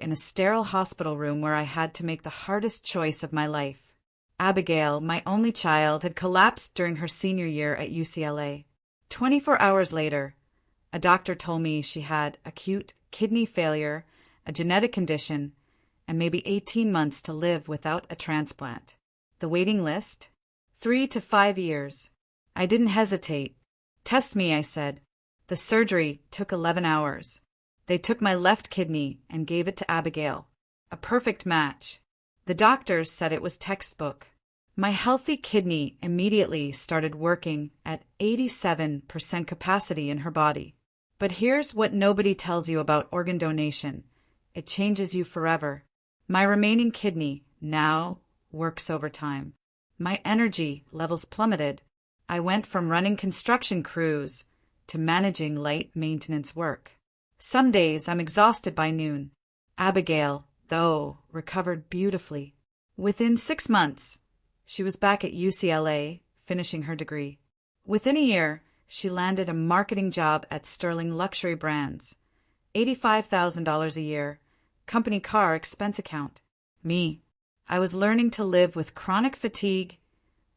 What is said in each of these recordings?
in a sterile hospital room where I had to make the hardest choice of my life. Abigail, my only child, had collapsed during her senior year at UCLA. 24 hours later, a doctor told me she had acute kidney failure, a genetic condition, and maybe 18 months to live without a transplant. The waiting list? 3 to 5 years. I didn't hesitate. Test me, I said. The surgery took 11 hours. They took my left kidney and gave it to Abigail. A perfect match. The doctors said it was textbook. My healthy kidney immediately started working at 87% capacity in her body. But here's what nobody tells you about organ donation. It changes you forever. My remaining kidney now works overtime. My energy levels plummeted. I went from running construction crews to managing light maintenance work. Some days I'm exhausted by noon. Abigail, though, recovered beautifully. Within 6 months, she was back at UCLA, finishing her degree. Within a year, she landed a marketing job at Sterling Luxury Brands. $85,000 a year, company car expense account. Me, I was learning to live with chronic fatigue,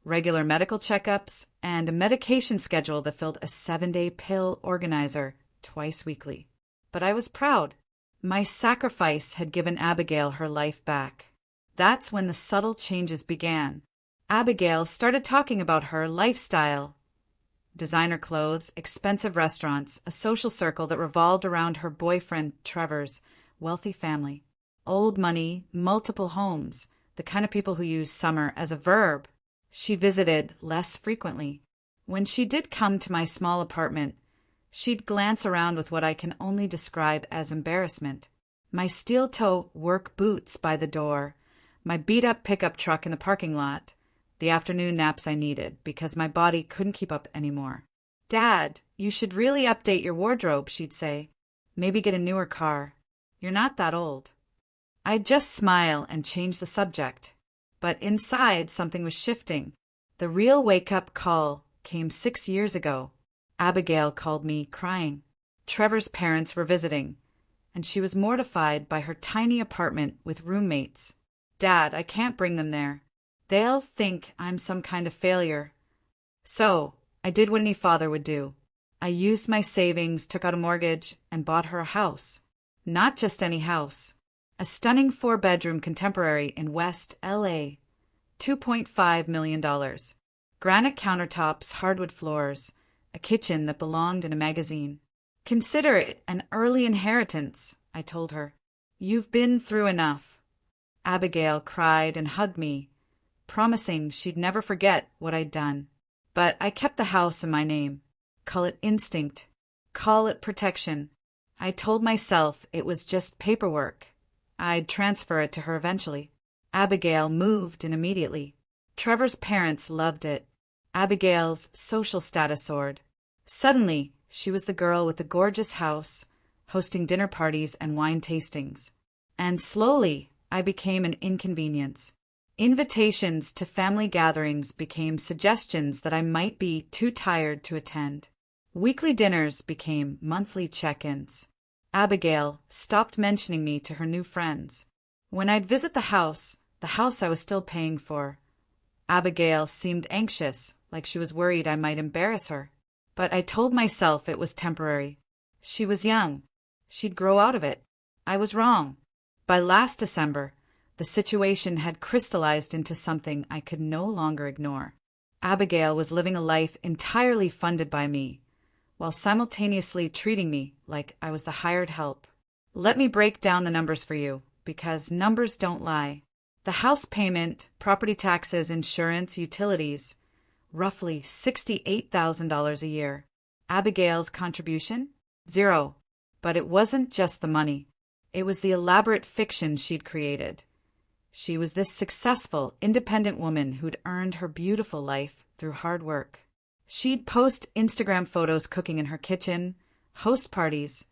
regular medical checkups, and a medication schedule that filled a 7-day pill organizer twice weekly. But I was proud. My sacrifice had given Abigail her life back. That's when the subtle changes began. Abigail started talking about her lifestyle. Designer clothes, expensive restaurants, a social circle that revolved around her boyfriend Trevor's wealthy family. Old money, multiple homes, the kind of people who use summer as a verb. She visited less frequently. When she did come to my small apartment, she'd glance around with what I can only describe as embarrassment. My steel-toe work boots by the door, my beat-up pickup truck in the parking lot, the afternoon naps I needed because my body couldn't keep up anymore. "Dad, you should really update your wardrobe," she'd say. "Maybe get a newer car. You're not that old." I'd just smile and change the subject. But inside, something was shifting. The real wake-up call came 6 years ago. Abigail called me crying. Trevor's parents were visiting, and she was mortified by her tiny apartment with roommates. "Dad, I can't bring them there. They'll think I'm some kind of failure." So, I did what any father would do. I used my savings, took out a mortgage, and bought her a house. Not just any house. A stunning 4-bedroom contemporary in West LA. $2.5 million. Granite countertops, hardwood floors, a kitchen that belonged in a magazine. "Consider it an early inheritance," I told her. "You've been through enough." Abigail cried and hugged me, promising she'd never forget what I'd done. But I kept the house in my name. Call it instinct. Call it protection. I told myself it was just paperwork. I'd transfer it to her eventually. Abigail moved in immediately. Trevor's parents loved it. Abigail's social status soared. Suddenly, she was the girl with the gorgeous house, hosting dinner parties and wine tastings. And slowly, I became an inconvenience. Invitations to family gatherings became suggestions that I might be too tired to attend. Weekly dinners became monthly check-ins. Abigail stopped mentioning me to her new friends. When I'd visit the house I was still paying for, Abigail seemed anxious, like she was worried I might embarrass her. But I told myself it was temporary. She was young. She'd grow out of it. I was wrong. By last December, the situation had crystallized into something I could no longer ignore. Abigail was living a life entirely funded by me, while simultaneously treating me like I was the hired help. Let me break down the numbers for you, because numbers don't lie. The house payment, property taxes, insurance, utilities, roughly $68,000 a year. Abigail's contribution? $0. But it wasn't just the money. It was the elaborate fiction she'd created. She was this successful, independent woman who'd earned her beautiful life through hard work. She'd post Instagram photos cooking in her kitchen, host parties,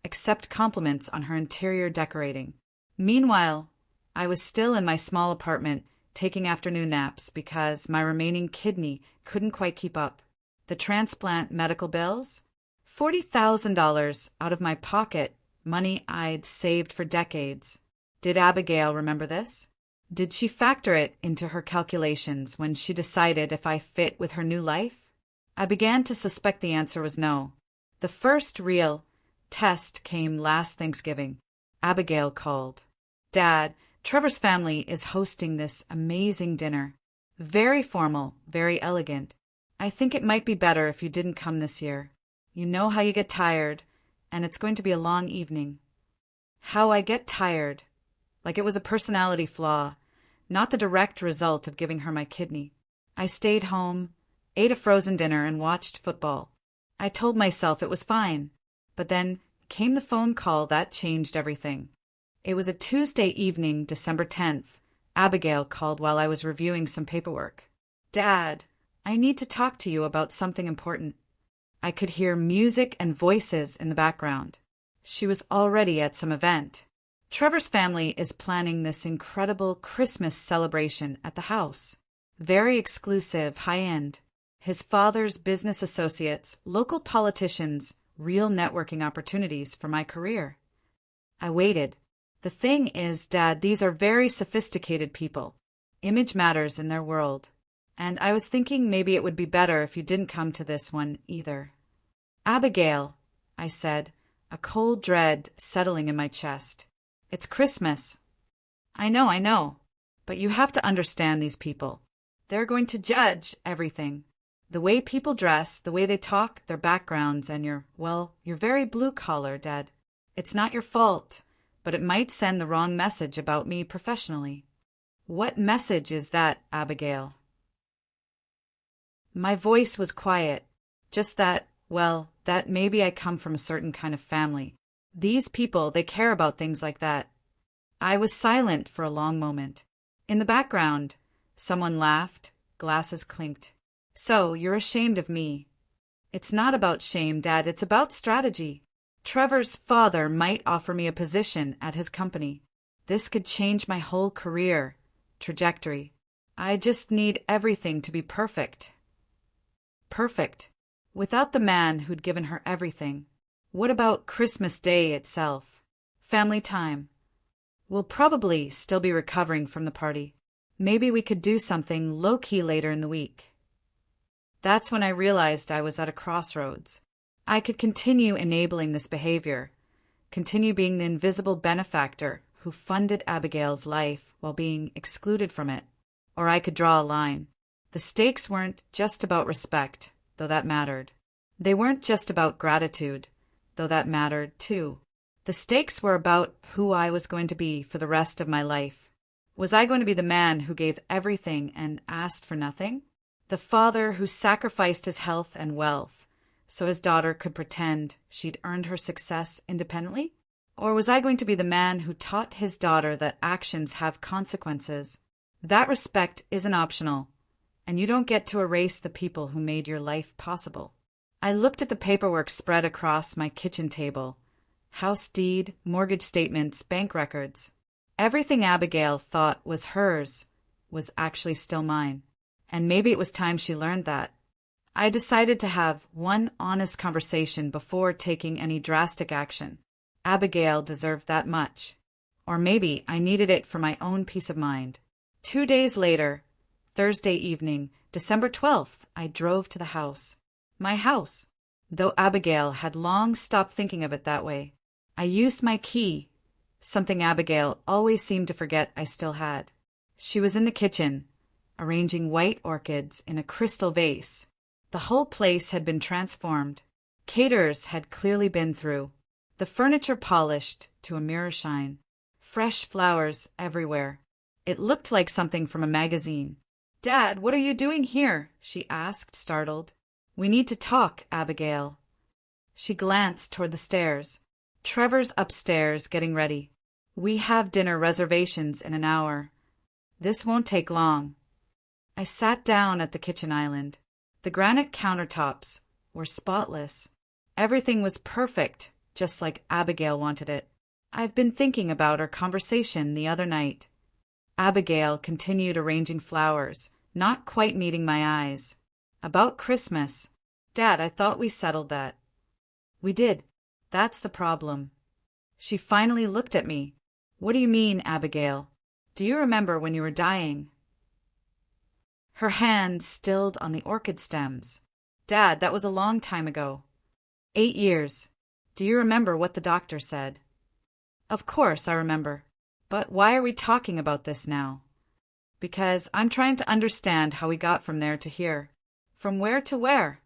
accept compliments on her interior decorating. Meanwhile, I was still in my small apartment taking afternoon naps because my remaining kidney couldn't quite keep up. The transplant medical bills? $40,000 out of my pocket money I'd saved for decades. Did Abigail remember this? Did she factor it into her calculations when she decided if I fit with her new life? I began to suspect the answer was no. The first real test came last Thanksgiving. Abigail called. "Dad, Trevor's family is hosting this amazing dinner. Very formal, very elegant. I think it might be better if you didn't come this year. You know how you get tired, and it's going to be a long evening." How I get tired. Like it was a personality flaw, not the direct result of giving her my kidney. I stayed home, ate a frozen dinner, and watched football. I told myself it was fine, but then came the phone call that changed everything. It was a Tuesday evening, December 10th. Abigail called while I was reviewing some paperwork. "Dad, I need to talk to you about something important." I could hear music and voices in the background. She was already at some event. Trevor's family is planning this incredible Christmas celebration at the house. Very exclusive, high-end. His father's business associates, local politicians, real networking opportunities for my career. I waited. The thing is, Dad, these are very sophisticated people. Image matters in their world. And I was thinking maybe it would be better if you didn't come to this one either. "Abigail," I said, a cold dread settling in my chest. "It's Christmas." I know. But you have to understand these people. They're going to judge everything. The way people dress, the way they talk, their backgrounds, and you're very blue-collar, Dad. It's not your fault, but it might send the wrong message about me professionally. "What message is that, Abigail?" My voice was quiet, just that maybe I come from a certain kind of family. These people, they care about things like that. I was silent for a long moment. In the background, someone laughed, glasses clinked. "So, you're ashamed of me." "It's not about shame, Dad, it's about strategy. Trevor's father might offer me a position at his company. This could change my whole career trajectory. I just need everything to be perfect. Perfect. Without the man who'd given her everything. What about Christmas Day itself? Family time. We'll probably still be recovering from the party. Maybe we could do something low-key later in the week." That's when I realized I was at a crossroads. I could continue enabling this behavior, continue being the invisible benefactor who funded Abigail's life while being excluded from it, or I could draw a line. The stakes weren't just about respect, though that mattered. They weren't just about gratitude, though that mattered too. The stakes were about who I was going to be for the rest of my life. Was I going to be the man who gave everything and asked for nothing? The father who sacrificed his health and wealth so his daughter could pretend she'd earned her success independently? Or was I going to be the man who taught his daughter that actions have consequences? That respect isn't optional, and you don't get to erase the people who made your life possible. I looked at the paperwork spread across my kitchen table. House deed, mortgage statements, bank records. Everything Abigail thought was hers was actually still mine. And maybe it was time she learned that. I decided to have one honest conversation before taking any drastic action. Abigail deserved that much. Or maybe I needed it for my own peace of mind. 2 days later, Thursday evening, December 12th, I drove to the house. My house, though Abigail had long stopped thinking of it that way. I used my key, something Abigail always seemed to forget I still had. She was in the kitchen, arranging white orchids in a crystal vase. The whole place had been transformed. Caterers had clearly been through. The furniture polished to a mirror shine. Fresh flowers everywhere. It looked like something from a magazine. "Dad, what are you doing here?" she asked, startled. "We need to talk, Abigail." She glanced toward the stairs. "Trevor's upstairs getting ready. We have dinner reservations in an hour. This won't take long." I sat down at the kitchen island. The granite countertops were spotless. Everything was perfect, just like Abigail wanted it. I've been thinking about our conversation the other night. Abigail continued arranging flowers, not quite meeting my eyes. "About Christmas. Dad, I thought we settled that." "We did. That's the problem." She finally looked at me. What do you mean, Abigail? Do you remember when you were dying? Her hand stilled on the orchid stems. Dad, that was a long time ago. 8 years. Do you remember what the doctor said? Of course I remember. But why are we talking about this now? Because I'm trying to understand how we got from there to here. From where to where?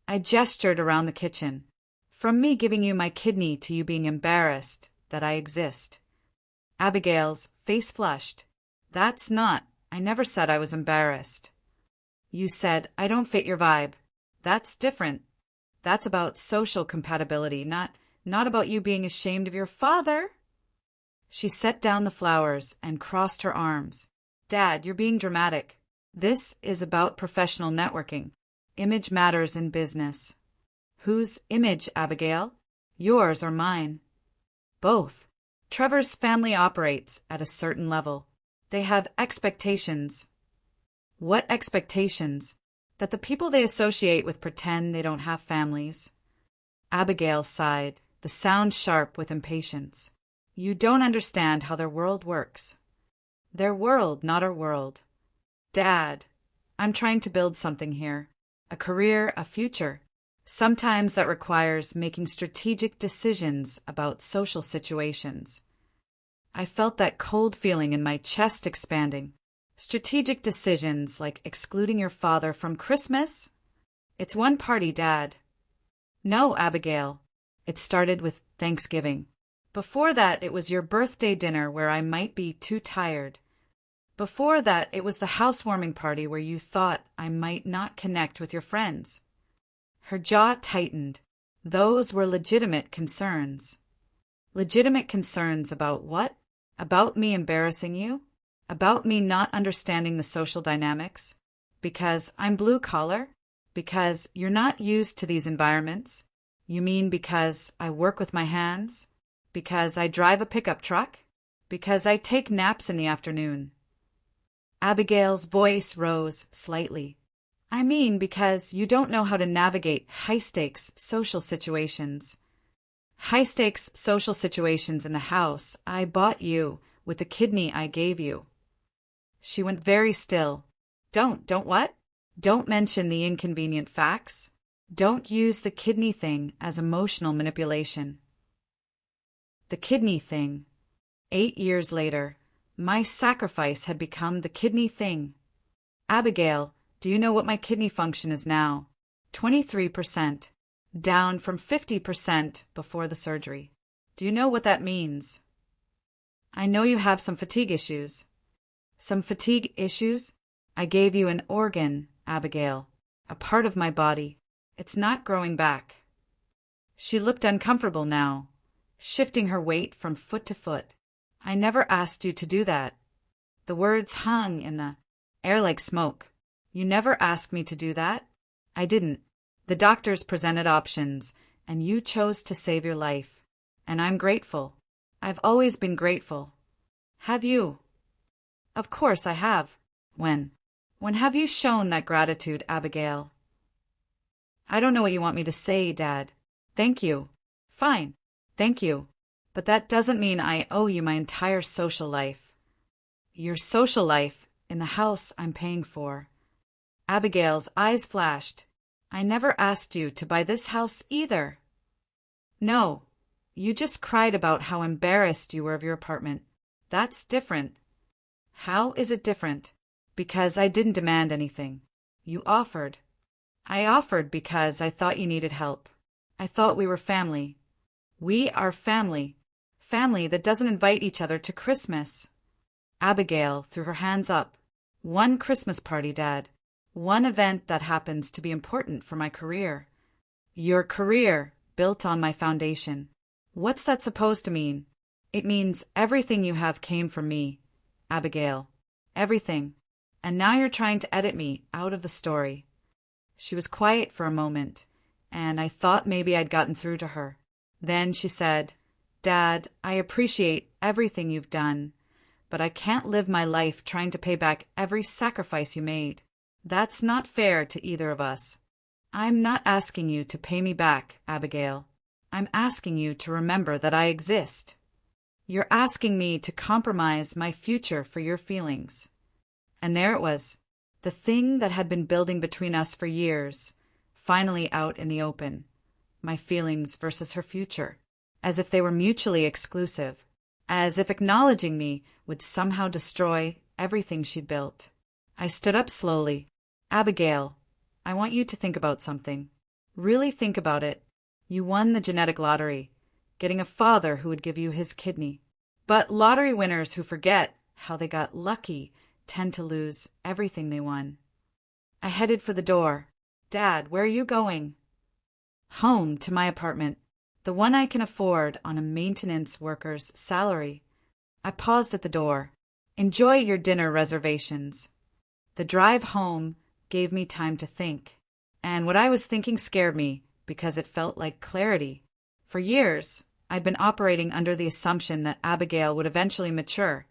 I gestured around the kitchen. From me giving you my kidney to you being embarrassed that I exist. Abigail's face flushed. That's not. I never said I was embarrassed. You said, I don't fit your vibe. That's different. That's about social compatibility, not about you being ashamed of your father. She set down the flowers and crossed her arms. Dad, you're being dramatic. This is about professional networking. Image matters in business. Whose image, Abigail? Yours or mine? Both. Trevor's family operates at a certain level. They have expectations. What expectations? That the people they associate with pretend they don't have families. Abigail sighed, the sound sharp with impatience. You don't understand how their world works. Their world, not our world. Dad, I'm trying to build something here. A career, a future. Sometimes that requires making strategic decisions about social situations. I felt that cold feeling in my chest expanding. Strategic decisions like excluding your father from Christmas? It's one party, Dad. No, Abigail. It started with Thanksgiving. Before that, it was your birthday dinner where I might be too tired. Before that, it was the housewarming party where you thought I might not connect with your friends. Her jaw tightened. Those were legitimate concerns. Legitimate concerns about what? About me embarrassing you? About me not understanding the social dynamics? Because I'm blue collar? Because you're not used to these environments? You mean because I work with my hands? Because I drive a pickup truck? Because I take naps in the afternoon? Abigail's voice rose slightly. I mean because you don't know how to navigate high-stakes social situations. High-stakes social situations in the house I bought you with the kidney I gave you. She went very still. Don't what? Don't mention the inconvenient facts. Don't use the kidney thing as emotional manipulation. The kidney thing. 8 years later, my sacrifice had become the kidney thing. Abigail, do you know what my kidney function is now? 23%, down from 50% before the surgery. Do you know what that means? I know you have some fatigue issues. Some fatigue issues? I gave you an organ, Abigail, a part of my body. It's not growing back. She looked uncomfortable now, shifting her weight from foot to foot. I never asked you to do that. The words hung in the air like smoke. You never asked me to do that. I didn't. The doctors presented options, and you chose to save your life. And I'm grateful. I've always been grateful. Have you? Of course I have. When? When have you shown that gratitude, Abigail? I don't know what you want me to say, Dad. Thank you. Fine. Thank you. But that doesn't mean I owe you my entire social life. Your social life in the house I'm paying for. Abigail's eyes flashed. I never asked you to buy this house either. No, you just cried about how embarrassed you were of your apartment. That's different. How is it different? Because I didn't demand anything. You offered. I offered because I thought you needed help. I thought we were family. We are family. Family that doesn't invite each other to Christmas. Abigail threw her hands up. One Christmas party, Dad. One event that happens to be important for my career. Your career, built on my foundation. What's that supposed to mean? It means everything you have came from me, Abigail. Everything. And now you're trying to edit me out of the story. She was quiet for a moment, and I thought maybe I'd gotten through to her. Then she said, Dad, I appreciate everything you've done, but I can't live my life trying to pay back every sacrifice you made. That's not fair to either of us. I'm not asking you to pay me back, Abigail. I'm asking you to remember that I exist. You're asking me to compromise my future for your feelings. And there it was, the thing that had been building between us for years, finally out in the open. My feelings versus her future, as if they were mutually exclusive, as if acknowledging me would somehow destroy everything she'd built. I stood up slowly. Abigail, I want you to think about something. Really think about it. You won the genetic lottery, getting a father who would give you his kidney. But lottery winners who forget how they got lucky tend to lose everything they won. I headed for the door. Dad, where are you going? Home, to my apartment, the one I can afford on a maintenance worker's salary. I paused at the door. Enjoy your dinner reservations. The drive home gave me time to think, and what I was thinking scared me because it felt like clarity. For years, I'd been operating under the assumption that Abigail would eventually mature,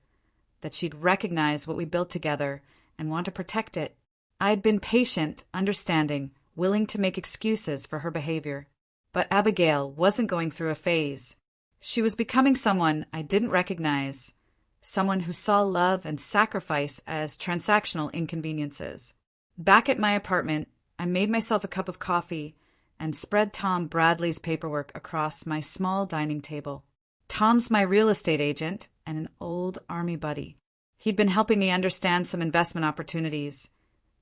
that she'd recognize what we built together and want to protect it. I'd been patient, understanding, willing to make excuses for her behavior. But Abigail wasn't going through a phase. She was becoming someone I didn't recognize, someone who saw love and sacrifice as transactional inconveniences. Back at my apartment, I made myself a cup of coffee and spread Tom Bradley's paperwork across my small dining table. Tom's my real estate agent and an old Army buddy. He'd been helping me understand some investment opportunities.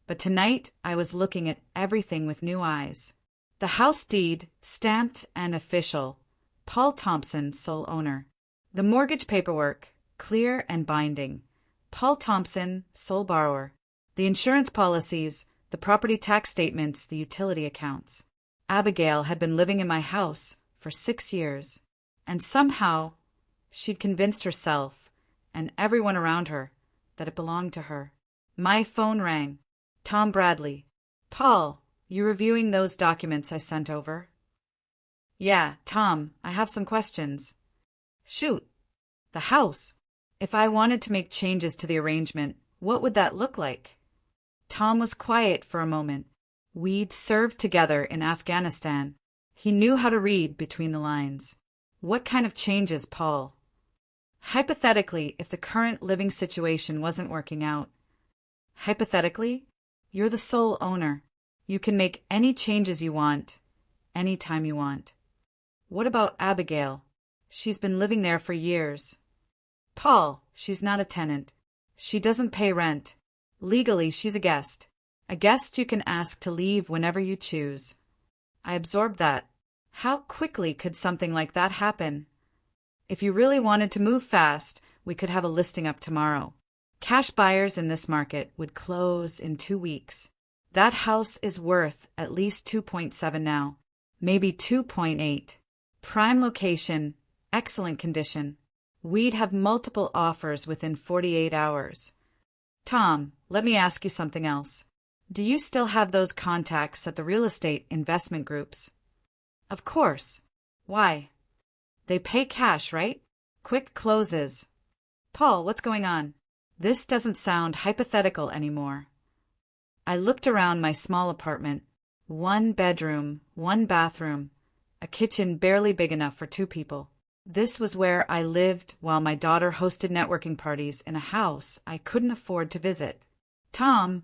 But tonight, I was looking at everything with new eyes. The house deed, stamped and official. Paul Thompson, sole owner. The mortgage paperwork, clear and binding. Paul Thompson, sole borrower. The insurance policies, the property tax statements, the utility accounts. Abigail had been living in my house for 6 years, and somehow she'd convinced herself and everyone around her that it belonged to her. My phone rang. Tom Bradley. Paul, you reviewing those documents I sent over? Yeah, Tom, I have some questions. Shoot. The house. If I wanted to make changes to the arrangement, what would that look like? Tom was quiet for a moment. We'd served together in Afghanistan. He knew how to read between the lines. What kind of changes, Paul? Hypothetically, if the current living situation wasn't working out. Hypothetically, you're the sole owner. You can make any changes you want, anytime you want. What about Abigail? She's been living there for years. Paul, she's not a tenant. She doesn't pay rent. Legally, she's a guest. A guest you can ask to leave whenever you choose. I absorbed that. How quickly could something like that happen? If you really wanted to move fast, we could have a listing up tomorrow. Cash buyers in this market would close in 2 weeks. That house is worth at least 2.7 now, maybe 2.8. Prime location, excellent condition. We'd have multiple offers within 48 hours. Tom, let me ask you something else. Do you still have those contacts at the real estate investment groups? Of course. Why? They pay cash, right? Quick closes. Paul, what's going on? This doesn't sound hypothetical anymore. I looked around my small apartment. 1 bedroom, 1 bathroom, a kitchen barely big enough for 2 people. This was where I lived while my daughter hosted networking parties in a house I couldn't afford to visit. Tom,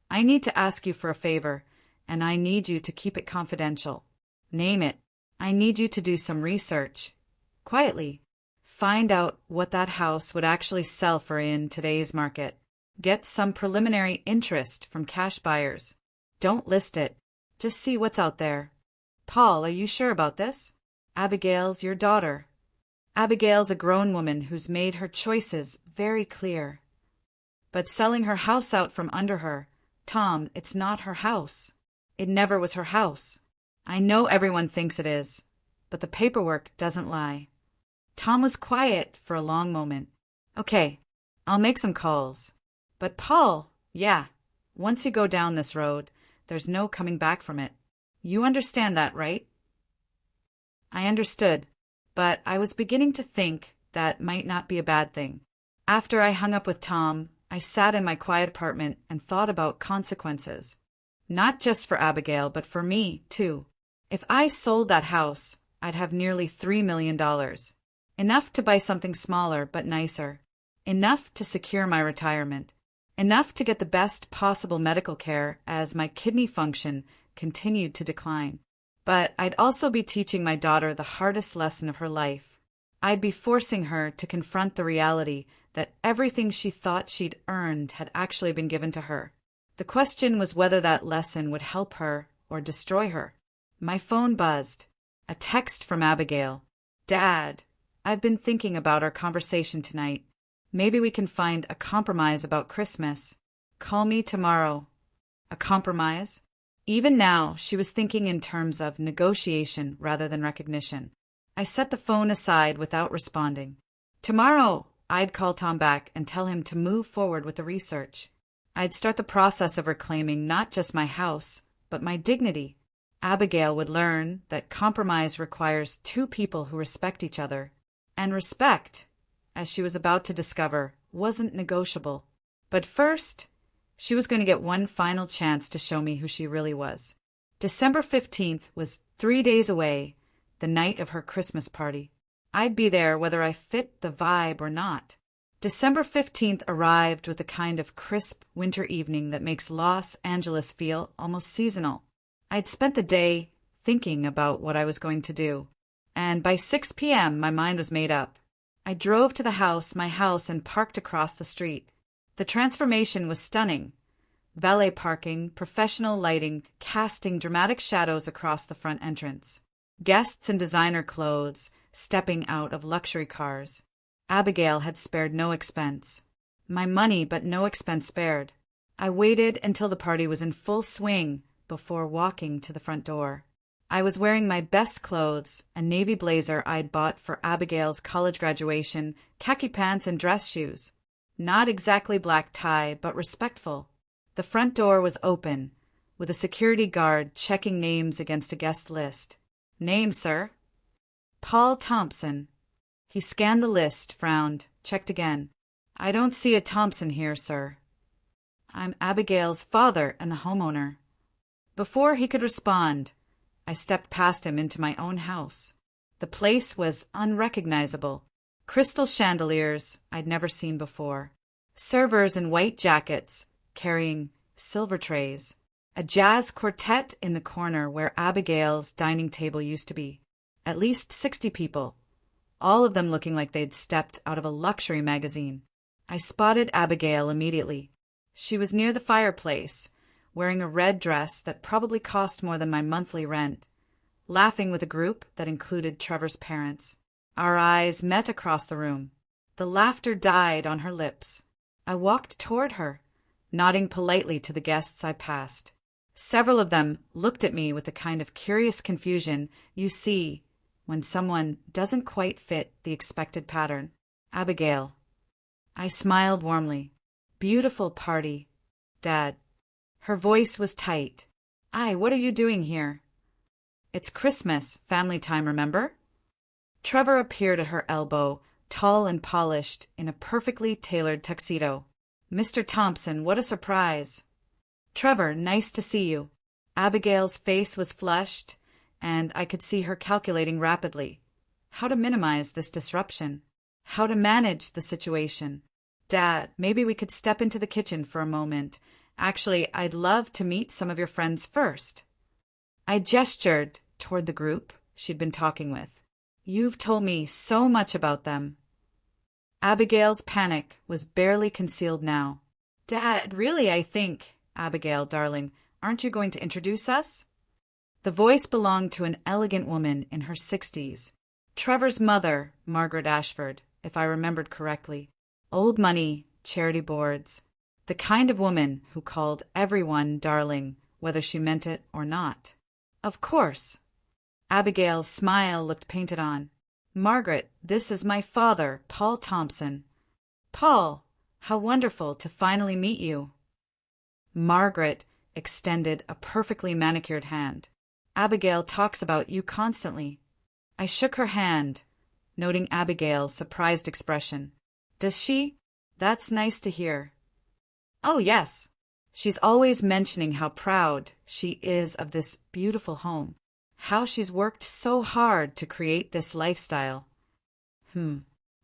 I need to ask you for a favor, and I need you to keep it confidential. Name it. I need you to do some research. Quietly. Find out what that house would actually sell for in today's market. Get some preliminary interest from cash buyers. Don't list it. Just see what's out there. Paul, are you sure about this? Abigail's your daughter. Abigail's a grown woman who's made her choices very clear. But selling her house out from under her, Tom, it's not her house. It never was her house. I know everyone thinks it is, but the paperwork doesn't lie. Tom was quiet for a long moment. Okay, I'll make some calls. But Paul, yeah, once you go down this road, there's no coming back from it. You understand that, right? I understood, but I was beginning to think that might not be a bad thing. After I hung up with Tom, I sat in my quiet apartment and thought about consequences. Not just for Abigail, but for me, too. If I sold that house, I'd have nearly $3 million. Enough to buy something smaller but nicer. Enough to secure my retirement. Enough to get the best possible medical care as my kidney function continued to decline. But I'd also be teaching my daughter the hardest lesson of her life. I'd be forcing her to confront the reality that everything she thought she'd earned had actually been given to her. The question was whether that lesson would help her or destroy her. My phone buzzed. A text from Abigail. "Dad, I've been thinking about our conversation tonight. Maybe we can find a compromise about Christmas. Call me tomorrow." A compromise? Even now, she was thinking in terms of negotiation rather than recognition. I set the phone aside without responding. Tomorrow, I'd call Tom back and tell him to move forward with the research. I'd start the process of reclaiming not just my house, but my dignity. Abigail would learn that compromise requires two people who respect each other. And respect, as she was about to discover, wasn't negotiable. But first, she was going to get one final chance to show me who she really was. December 15th was 3 days away, the night of her Christmas party. I'd be there whether I fit the vibe or not. December 15th arrived with the kind of crisp winter evening that makes Los Angeles feel almost seasonal. I'd spent the day thinking about what I was going to do, and by 6 p.m. my mind was made up. I drove to my house, and parked across the street. The transformation was stunning. Valet parking, professional lighting, casting dramatic shadows across the front entrance. Guests in designer clothes, stepping out of luxury cars. Abigail had spared no expense. My money, but no expense spared. I waited until the party was in full swing before walking to the front door. I was wearing my best clothes, a navy blazer I'd bought for Abigail's college graduation, khaki pants and dress shoes. Not exactly black tie, but respectful. The front door was open, with a security guard checking names against a guest list. "Name, sir?" "Paul Thompson." He scanned the list, frowned, checked again. "I don't see a Thompson here, sir." "I'm Abigail's father and the homeowner." Before he could respond, I stepped past him into my own house. The place was unrecognizable. Crystal chandeliers I'd never seen before. Servers in white jackets carrying silver trays. A jazz quartet in the corner where Abigail's dining table used to be. At least 60 people, all of them looking like they'd stepped out of a luxury magazine. I spotted Abigail immediately. She was near the fireplace, wearing a red dress that probably cost more than my monthly rent, laughing with a group that included Trevor's parents. Our eyes met across the room. The laughter died on her lips. I walked toward her, nodding politely to the guests I passed. Several of them looked at me with the kind of curious confusion you see when someone doesn't quite fit the expected pattern. "Abigail." I smiled warmly. "Beautiful party, Dad." Her voice was tight. What are you doing here?" "It's Christmas, family time, remember?" Trevor appeared at her elbow, tall and polished, in a perfectly tailored tuxedo. "Mr. Thompson, what a surprise." "Trevor, nice to see you." Abigail's face was flushed, and I could see her calculating rapidly. How to minimize this disruption? How to manage the situation? "Dad, maybe we could step into the kitchen for a moment. Actually, I'd love to meet some of your friends first." I gestured toward the group she'd been talking with. "You've told me so much about them." Abigail's panic was barely concealed now. "Dad, really, I think, Abigail, darling, aren't you going to introduce us?" The voice belonged to an elegant woman in her 60s. Trevor's mother, Margaret Ashford, if I remembered correctly. Old money, charity boards. The kind of woman who called everyone darling, whether she meant it or not. "Of course." Abigail's smile looked painted on. "Margaret, this is my father, Paul Thompson." "Paul, how wonderful to finally meet you." Margaret extended a perfectly manicured hand. "Abigail talks about you constantly." I shook her hand, noting Abigail's surprised expression. "Does she? That's nice to hear." "Oh, yes. She's always mentioning how proud she is of this beautiful home. how she's worked so hard to create this lifestyle.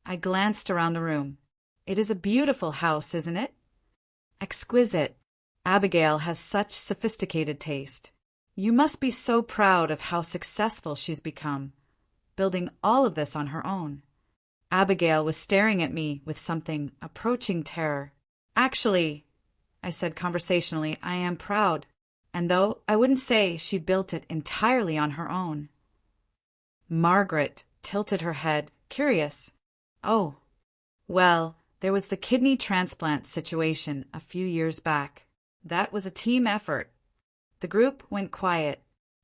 I glanced around the room. It is a beautiful house, isn't it? Exquisite. Abigail has such sophisticated taste. You must be so proud of how successful she's become, building all of this on her own. Abigail was staring at me with something approaching terror. Actually, I said conversationally, I am proud, and though I wouldn't say she built it entirely on her own. Margaret tilted her head, curious. Oh, well, there was the kidney transplant situation a few years back. That was a team effort. The group went quiet.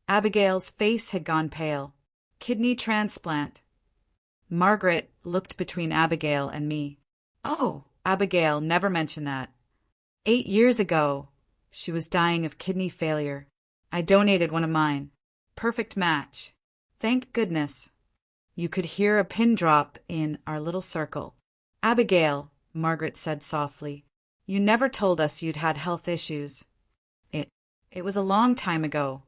Abigail's face had gone pale. Kidney transplant. Margaret looked between Abigail and me. Oh, Abigail never mentioned that. 8 years ago, she was dying of kidney failure. I donated one of mine. Perfect match. Thank goodness. You could hear a pin drop in our little circle. Abigail, Margaret said softly, you never told us you'd had health issues. It was a long time ago.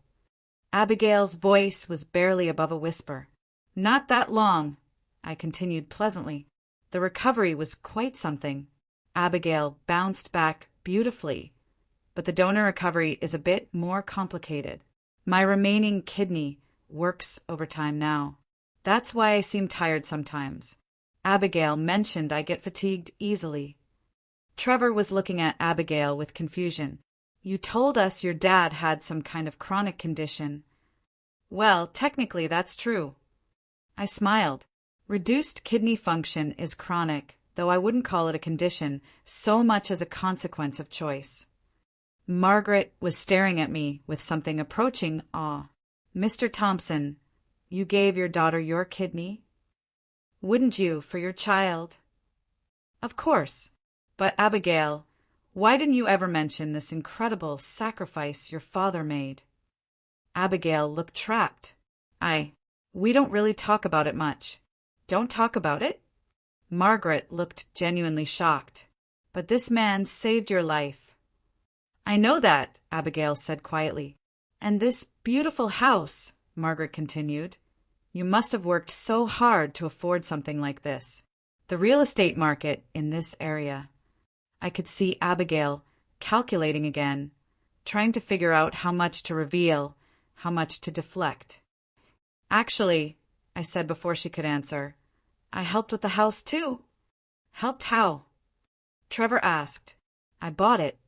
Abigail's voice was barely above a whisper. Not that long, I continued pleasantly. The recovery was quite something. Abigail bounced back beautifully, but the donor recovery is a bit more complicated. My remaining kidney works overtime now. That's why I seem tired sometimes. Abigail mentioned I get fatigued easily. Trevor was looking at Abigail with confusion. You told us your dad had some kind of chronic condition. Well, technically that's true. I smiled. Reduced kidney function is chronic, though I wouldn't call it a condition so much as a consequence of choice. Margaret was staring at me with something approaching awe. Mr. Thompson, you gave your daughter your kidney? Wouldn't you for your child? Of course. But Abigail, why didn't you ever mention this incredible sacrifice your father made? Abigail looked trapped. We don't really talk about it much. Don't talk about it? Margaret looked genuinely shocked. But this man saved your life. I know that, Abigail said quietly. And this beautiful house, Margaret continued. You must have worked so hard to afford something like this. The real estate market in this area. I could see Abigail calculating again, trying to figure out how much to reveal, how much to deflect. Actually, I said before she could answer, I helped with the house too. Helped how? Trevor asked. I bought it.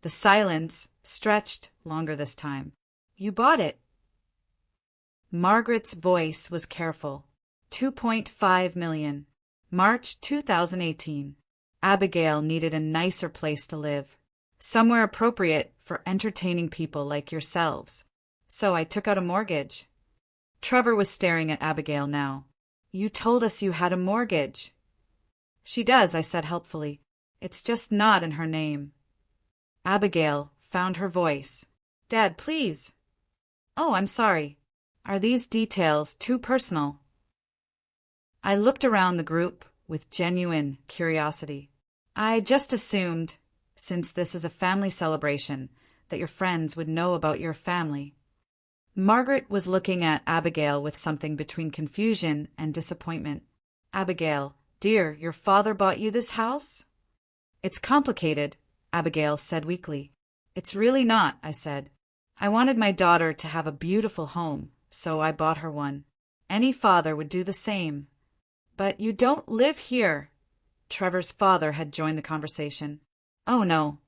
The silence stretched longer this time. You bought it. Margaret's voice was careful. 2.5 million. March 2018. Abigail needed a nicer place to live. Somewhere appropriate for entertaining people like yourselves. So I took out a mortgage. Trevor was staring at Abigail now. You told us you had a mortgage. She does, I said helpfully. It's just not in her name. Abigail found her voice. Dad, please. Oh, I'm sorry. Are these details too personal? I looked around the group with genuine curiosity. I just assumed, since this is a family celebration, that your friends would know about your family. Margaret was looking at Abigail with something between confusion and disappointment. Abigail, dear, your father bought you this house? It's complicated, Abigail said weakly. It's really not, I said. I wanted my daughter to have a beautiful home, so I bought her one. Any father would do the same. But you don't live here. Trevor's father had joined the conversation. Oh, no.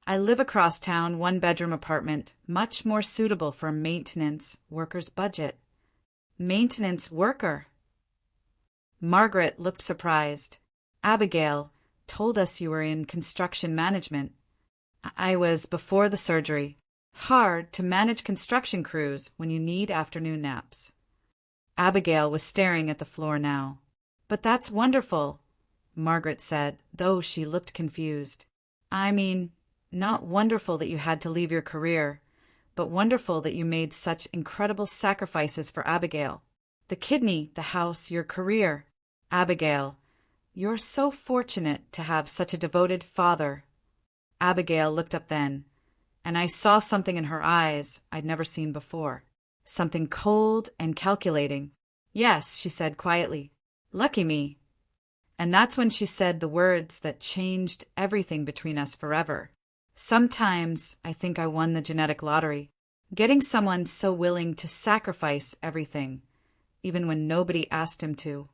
I live across town, 1-bedroom apartment, much more suitable for a maintenance worker's budget. Maintenance worker? Margaret looked surprised. Abigail told us you were in construction management. I was before the surgery. Hard to manage construction crews when you need afternoon naps. Abigail was staring at the floor now. But that's wonderful, Margaret said, though she looked confused. I mean, not wonderful that you had to leave your career, but wonderful that you made such incredible sacrifices for Abigail. The kidney, the house, your career. Abigail, you're so fortunate to have such a devoted father. Abigail looked up then, and I saw something in her eyes I'd never seen before. something cold and calculating. "Yes," she said quietly. "Lucky me." And that's when she said the words that changed everything between us forever. "Sometimes I think I won the genetic lottery, getting someone so willing to sacrifice everything, even when nobody asked him to."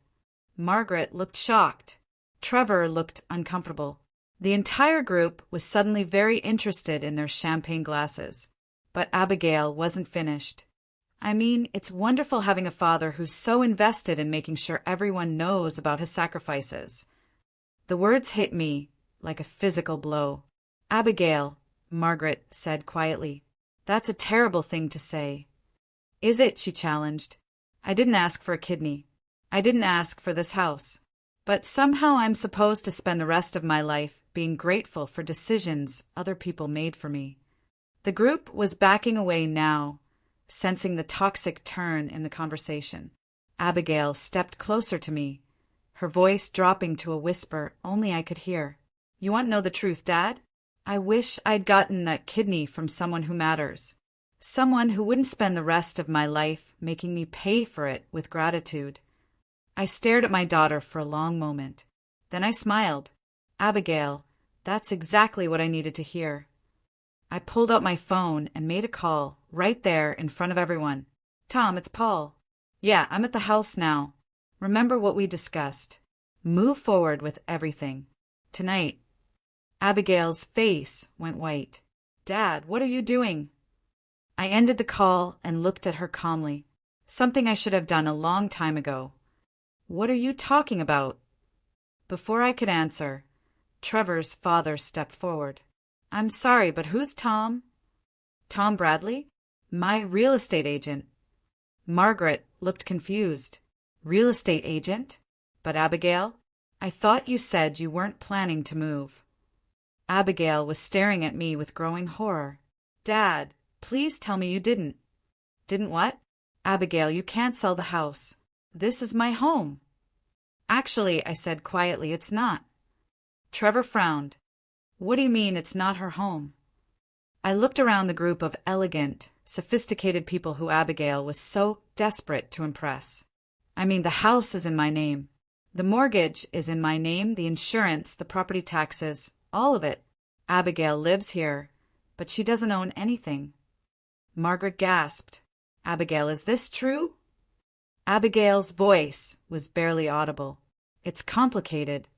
Margaret looked shocked. Trevor looked uncomfortable. The entire group was suddenly very interested in their champagne glasses. But Abigail wasn't finished. "I mean, it's wonderful having a father who's so invested in making sure everyone knows about his sacrifices." The words hit me like a physical blow. "Abigail," Margaret said quietly, "that's a terrible thing to say." "Is it?" she challenged. "I didn't ask for a kidney. I didn't ask for this house. But somehow I'm supposed to spend the rest of my life being grateful for decisions other people made for me." The group was backing away now, sensing the toxic turn in the conversation. Abigail stepped closer to me, her voice dropping to a whisper only I could hear. "You want to know the truth, Dad? I wish I'd gotten that kidney from someone who matters. Someone who wouldn't spend the rest of my life making me pay for it with gratitude." I stared at my daughter for a long moment. Then I smiled. "Abigail, that's exactly what I needed to hear." I pulled out my phone and made a call right there in front of everyone. "Tom, it's Paul." "Yeah, I'm at the house now. Remember what we discussed. Move forward with everything. Tonight." Abigail's face went white. "Dad, what are you doing?" I ended the call and looked at her calmly. Something I should have done a long time ago. "What are you talking about?" Before I could answer, Trevor's father stepped forward. "I'm sorry, but who's Tom?" "Tom Bradley? My real estate agent." Margaret looked confused. "Real estate agent? But Abigail, I thought you said you weren't planning to move." Abigail was staring at me with growing horror. "Dad, please tell me you didn't." "Didn't what?" "Abigail, you can't sell the house. This is my home." "Actually," I said quietly, "it's not." Trevor frowned. "What do you mean it's not her home?" I looked around the group of elegant, sophisticated people who Abigail was so desperate to impress. "I mean, the house is in my name. The mortgage is in my name, the insurance, the property taxes, all of it. Abigail lives here, but she doesn't own anything." Margaret gasped. "Abigail, is this true?" Abigail's voice was barely audible. "It's complicated."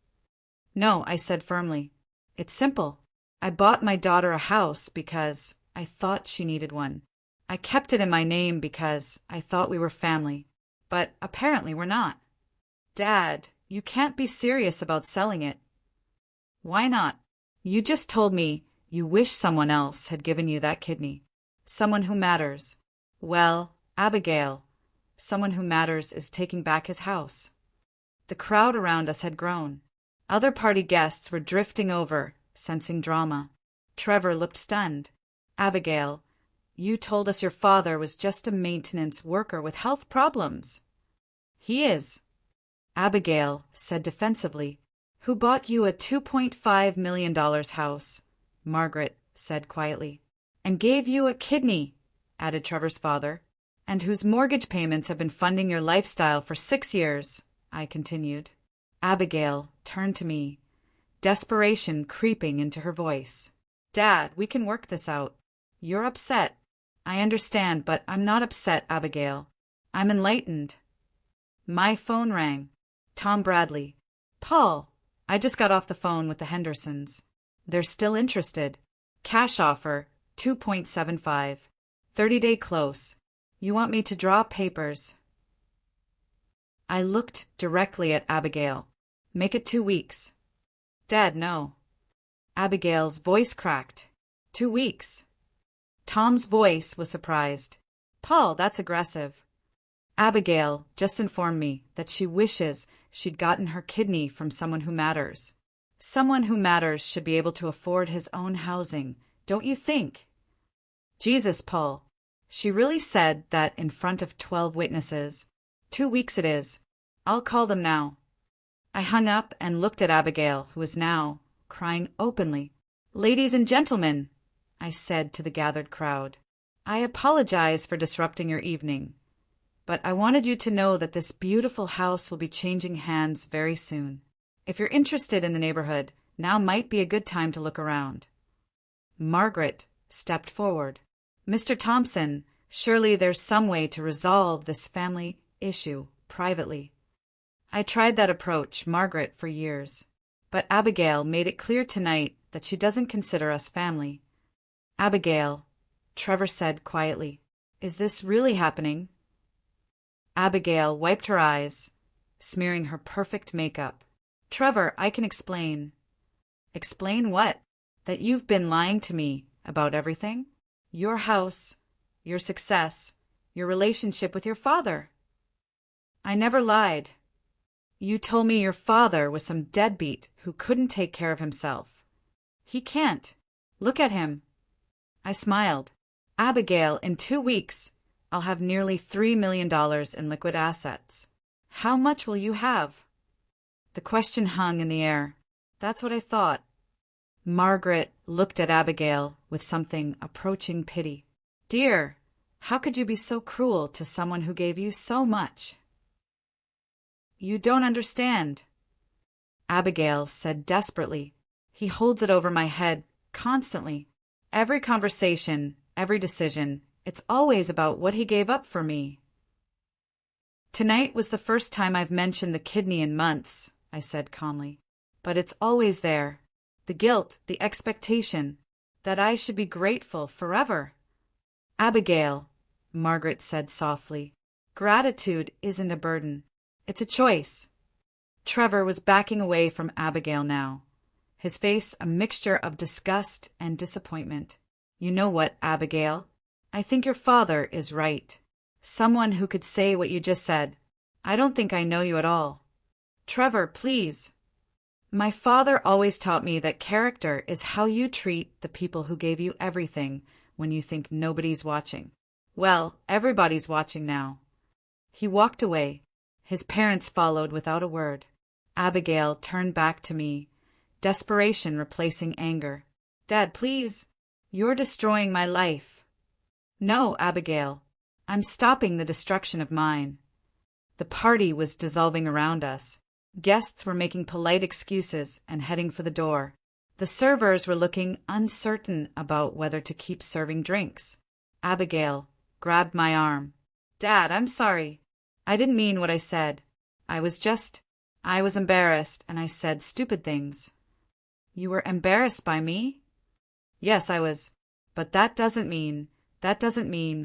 "No," I said firmly. "It's simple. I bought my daughter a house because I thought she needed one. I kept it in my name because I thought we were family. But apparently we're not." "Dad, you can't be serious about selling it." "Why not? You just told me you wish someone else had given you that kidney. Someone who matters. Well, Abigail, someone who matters is taking back his house." The crowd around us had grown. Other party guests were drifting over, sensing drama. Trevor looked stunned. "Abigail, you told us your father was just a maintenance worker with health problems." "He is." Abigail said defensively. "Who bought you a $2.5 million house," Margaret said quietly. "And gave you a kidney," added Trevor's father. "And whose mortgage payments have been funding your lifestyle for 6 years," I continued. Abigail turned to me, desperation creeping into her voice. "Dad, we can work this out. You're upset. I understand, but I'm not upset, Abigail. I'm enlightened." My phone rang. Tom Bradley. "Paul, I just got off the phone with the Hendersons. They're still interested. Cash offer, 2.75. 30-day close. You want me to draw papers?" I looked directly at Abigail. "Make it 2 weeks." "Dad, no." Abigail's voice cracked. 2 weeks. Tom's voice was surprised. "Paul, that's aggressive." Abigail just informed me that she wishes she'd gotten her kidney from someone who matters. Someone who matters should be able to afford his own housing, don't you think? Jesus, Paul. She really said that in front of 12 witnesses. 2 weeks it is. I'll call them now. I hung up and looked at Abigail, who was now crying openly. "Ladies and gentlemen," I said to the gathered crowd, I apologize for disrupting your evening, but I wanted you to know that this beautiful house will be changing hands very soon. If you're interested in the neighborhood, now might be a good time to look around. Margaret stepped forward. Mr. Thompson, surely there's some way to resolve this family issue privately. I tried that approach, Margaret, for years, but Abigail made it clear tonight that she doesn't consider us family. Abigail, Trevor said quietly, is this really happening? Abigail wiped her eyes, smearing her perfect makeup. Trevor, I can explain. Explain what? That you've been lying to me about everything? Your house, your success, your relationship with your father. I never lied. You told me your father was some deadbeat who couldn't take care of himself. He can't. Look at him. I smiled. Abigail, in 2 weeks, I'll have nearly $3 million in liquid assets. How much will you have? The question hung in the air. That's what I thought. Margaret looked at Abigail with something approaching pity. Dear, how could you be so cruel to someone who gave you so much? You don't understand, Abigail said desperately. He holds it over my head constantly. Every conversation, every decision, it's always about what he gave up for me. Tonight was the first time I've mentioned the kidney in months, I said calmly. But it's always there. The guilt, the expectation, that I should be grateful forever. Abigail, Margaret said softly, gratitude isn't a burden. It's a choice. Trevor was backing away from Abigail now, his face a mixture of disgust and disappointment. You know what, Abigail? I think your father is right. Someone who could say what you just said. I don't think I know you at all. Trevor, please. My father always taught me that character is how you treat the people who gave you everything when you think nobody's watching. Well, everybody's watching now. He walked away. His parents followed without a word. Abigail turned back to me, desperation replacing anger. Dad, please. You're destroying my life. No, Abigail. I'm stopping the destruction of mine. The party was dissolving around us. Guests were making polite excuses and heading for the door. The servers were looking uncertain about whether to keep serving drinks. Abigail grabbed my arm. Dad, I'm sorry. I didn't mean what I said. I was embarrassed and I said stupid things. You were embarrassed by me? Yes, I was. But that doesn't mean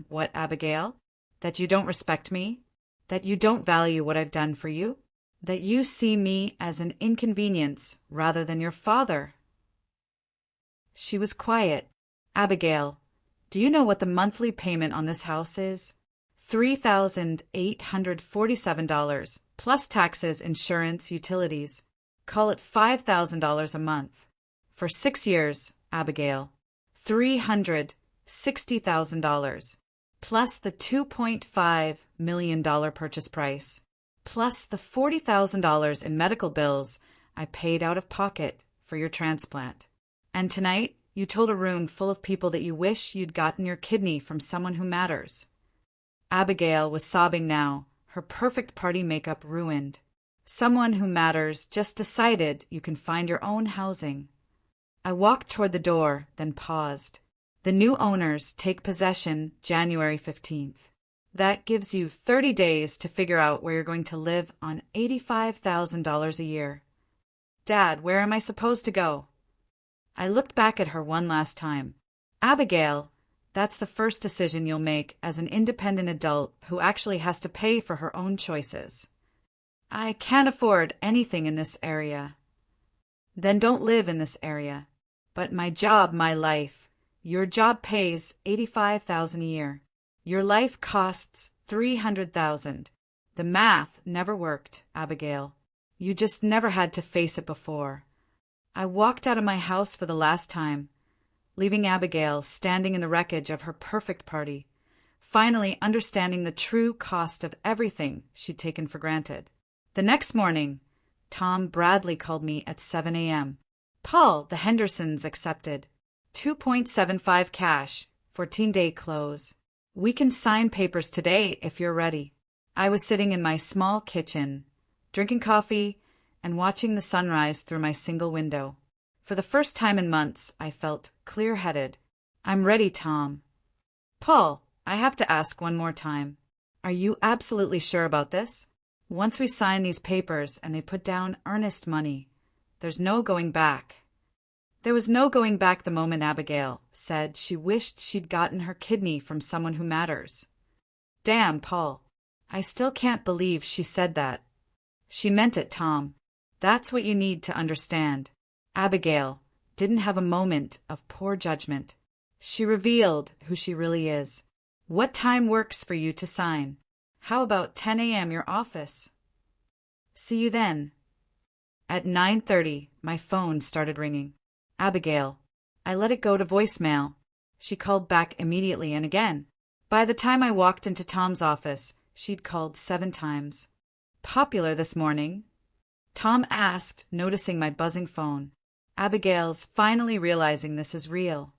what, Abigail? That you don't respect me? That you don't value what I've done for you? That you see me as an inconvenience rather than your father? She was quiet. Abigail, do you know what the monthly payment on this house is? $3,847, plus taxes, insurance, utilities. Call it $5,000 a month. For 6 years, Abigail. $360,000, plus the $2.5 million purchase price, plus the $40,000 in medical bills I paid out of pocket for your transplant. And tonight, you told a room full of people that you wish you'd gotten your kidney from someone who matters. Abigail was sobbing now, her perfect party makeup ruined. Someone who matters just decided you can find your own housing. I walked toward the door, then paused. The new owners take possession January 15th. That gives you 30 days to figure out where you're going to live on $85,000 a year. Dad, where am I supposed to go? I looked back at her one last time. Abigail, that's the first decision you'll make as an independent adult who actually has to pay for her own choices. I can't afford anything in this area. Then don't live in this area. But my job, my life. Your job pays $85,000 a year. Your life costs $300,000. The math never worked, Abigail. You just never had to face it before. I walked out of my house for the last time, leaving Abigail standing in the wreckage of her perfect party, finally understanding the true cost of everything she'd taken for granted. The next morning, Tom Bradley called me at 7 a.m. Paul, the Hendersons accepted. $2.75 cash 14-day close. We can sign papers today if you're ready. I was sitting in my small kitchen, drinking coffee and watching the sunrise through my single window. For the first time in months, I felt clear-headed. I'm ready, Tom. Paul, I have to ask one more time. Are you absolutely sure about this? Once we sign these papers and they put down earnest money, there's no going back. There was no going back the moment Abigail said she wished she'd gotten her kidney from someone who matters. Damn, Paul. I still can't believe she said that. She meant it, Tom. That's what you need to understand. Abigail didn't have a moment of poor judgment. She revealed who she really is. What time works for you to sign? How about 10 a.m. your office? See you then. At 9:30, my phone started ringing. Abigail. I let it go to voicemail. She called back immediately and again. By the time I walked into Tom's office, she'd called 7 times. Popular this morning? Tom asked, noticing my buzzing phone. Abigail's finally realizing this is real.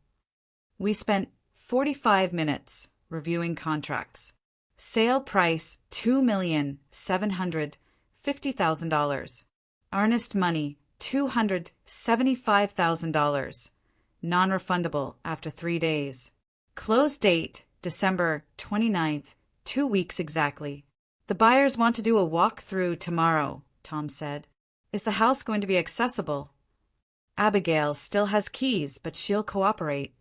We spent 45 minutes reviewing contracts. Sale price $2,750,000. Earnest money $275,000. Non-refundable after 3 days. Close date December 29th, 2 weeks exactly. The buyers want to do a walk-through tomorrow, Tom said. Is the house going to be accessible? Abigail still has keys, but she'll cooperate.